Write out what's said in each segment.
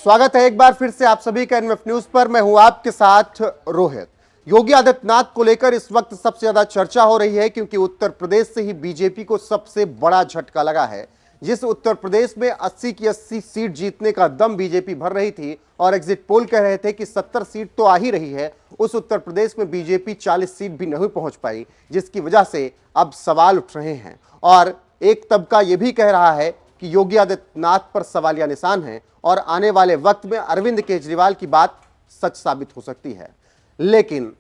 स्वागत है एक बार फिर से आप सभी का एनएफ न्यूज पर। मैं हूं आपके साथ रोहित। योगी आदित्यनाथ को लेकर इस वक्त सबसे ज्यादा चर्चा हो रही है क्योंकि उत्तर प्रदेश से ही बीजेपी को सबसे बड़ा झटका लगा है। जिस उत्तर प्रदेश में 80 की 80 सीट जीतने का दम बीजेपी भर रही थी और एग्जिट पोल कह रहे थे कि 70 सीट तो आ ही रही है, उस उत्तर प्रदेश में बीजेपी 40 सीट भी नहीं पहुंच पाई, जिसकी वजह से अब सवाल उठ रहे हैं। और एक तबका यह भी कह रहा है कि योगी आदित्यनाथ पर सवालिया निशान है और आने वाले वक्त में अरविंद केजरीवाल की बात सच साबित हो सकती है। लेकिन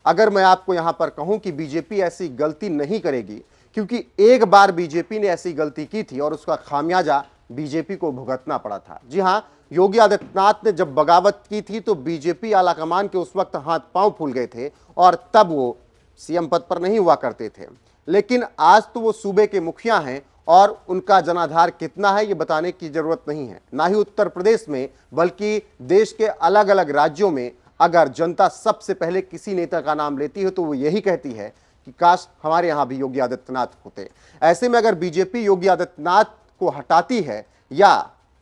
अगर मैं आपको यहां पर कहूं कि बीजेपी ऐसी गलती नहीं करेगी, क्योंकि एक बार बीजेपी ने ऐसी गलती की थी और उसका खामियाजा बीजेपी को भुगतना पड़ा था। जी हां, योगी आदित्यनाथ ने जब बगावत की थी तो बीजेपी आलाकमान के उस वक्त हाथ पांव फूल गए थे और तब वो सीएम पद पर नहीं हुआ करते थे। लेकिन आज तो वो सूबे के मुखिया हैं और उनका जनाधार कितना है ये बताने की जरूरत नहीं है। ना ही उत्तर प्रदेश में बल्कि देश के अलग अलग राज्यों में अगर जनता सबसे पहले किसी नेता का नाम लेती है तो वो यही कहती है कि काश हमारे यहां भी योगी आदित्यनाथ होते। ऐसे में अगर बीजेपी योगी आदित्यनाथ को हटाती है या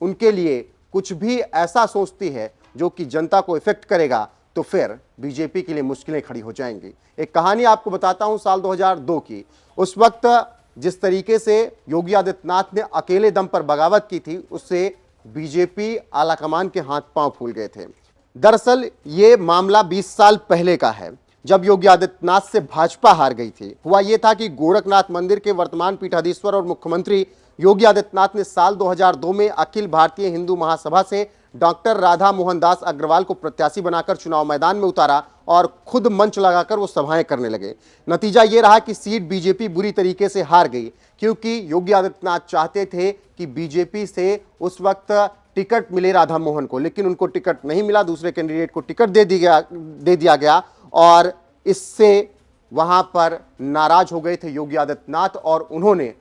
उनके लिए कुछ भी ऐसा सोचती है जो कि जनता को इफेक्ट करेगा, तो फिर बीजेपी के लिए मुश्किलें खड़ी हो जाएंगी। एक कहानी आपको बताता हूं साल 2002 की। उस वक्त जिस तरीके से योगी आदित्यनाथ ने अकेले दम पर बगावत की थी, उससे बीजेपी आलाकमान के हाथ पांव फूल गए थे। दरअसल ये मामला 20 साल पहले का है, जब योगी आदित्यनाथ से भाजपा हार गई थी। हुआ यह था कि गोरखनाथ मंदिर के वर्तमान पीठाधीश्वर और मुख्यमंत्री योगी आदित्यनाथ ने साल 2002 में अखिल भारतीय हिंदू महासभा से डॉक्टर राधा मोहन दास अग्रवाल को प्रत्याशी बनाकर चुनाव मैदान में उतारा और खुद मंच लगाकर वो सभाएं करने लगे। नतीजा ये रहा कि सीट बीजेपी बुरी तरीके से हार गई, क्योंकि योगी आदित्यनाथ चाहते थे कि बीजेपी से उस वक्त टिकट मिले राधा मोहन को, लेकिन उनको टिकट नहीं मिला। दूसरे कैंडिडेट को टिकट दे दिया गया और इससे वहां पर नाराज हो गए थे योगी आदित्यनाथ और उन्होंने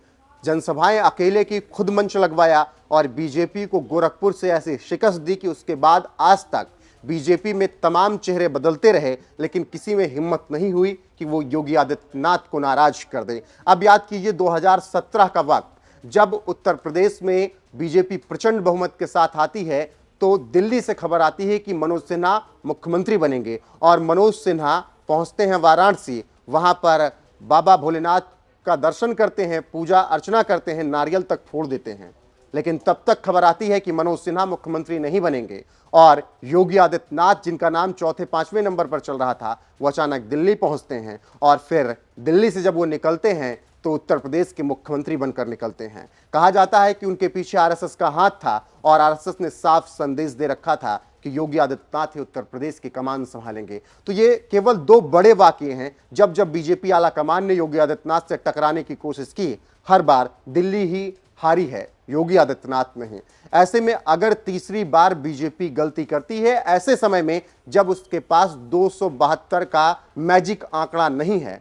जनसभाएं अकेले की खुद मंच लगवाया और बीजेपी को गोरखपुर से ऐसी शिकस्त दी कि उसके बाद आज तक बीजेपी में तमाम चेहरे बदलते रहे, लेकिन किसी में हिम्मत नहीं हुई कि वो योगी आदित्यनाथ को नाराज कर दे। अब याद कीजिए 2017 का वक्त, जब उत्तर प्रदेश में बीजेपी प्रचंड बहुमत के साथ आती है तो दिल्ली से खबर आती है कि मनोज सिन्हा मुख्यमंत्री बनेंगे और मनोज सिन्हा पहुंचते हैं वाराणसी। वहां पर बाबा भोलेनाथ का दर्शन करते हैं, पूजा अर्चना करते हैं, नारियल तक फोड़ देते हैं। लेकिन तब तक खबर आती है कि मनोज सिन्हा मुख्यमंत्री नहीं बनेंगे और योगी आदित्यनाथ, जिनका नाम चौथे पांचवें नंबर पर चल रहा था, वो अचानक दिल्ली पहुंचते हैं और फिर दिल्ली से जब वो निकलते हैं तो उत्तर प्रदेश के मुख्यमंत्री बनकर निकलते हैं। कहा जाता है कि उनके पीछे आरएसएस का हाथ था और आरएसएस ने साफ संदेश दे रखा था कि योगी आदित्यनाथ ही उत्तर प्रदेश की कमान संभालेंगे। तो ये केवल दो बड़े वाकये हैं। जब जब बीजेपी आला कमान ने योगी आदित्यनाथ से टकराने की कोशिश की, हर बार दिल्ली ही हारी है, योगी आदित्यनाथ नहीं। ऐसे में अगर तीसरी बार बीजेपी गलती करती है, ऐसे समय में जब उसके पास 272 का मैजिक आंकड़ा नहीं है,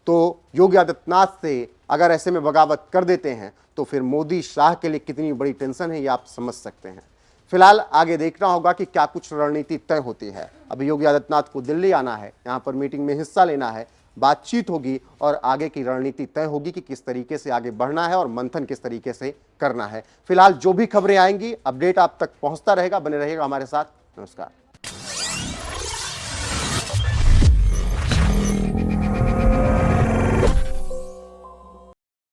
तो योगी आदित्यनाथ से अगर ऐसे में बगावत कर देते हैं तो फिर मोदी शाह के लिए कितनी बड़ी टेंशन है, ये आप समझ सकते हैं। फिलहाल आगे देखना होगा कि क्या कुछ रणनीति तय होती है। अभी योगी आदित्यनाथ को दिल्ली आना है, यहाँ पर मीटिंग में हिस्सा लेना है, बातचीत होगी और आगे की रणनीति तय होगी कि किस तरीके से आगे बढ़ना है और मंथन किस तरीके से करना है। फिलहाल जो भी खबरें आएंगी, अपडेट आप तक पहुंचता रहेगा। बने रहेगा हमारे साथ। नमस्कार।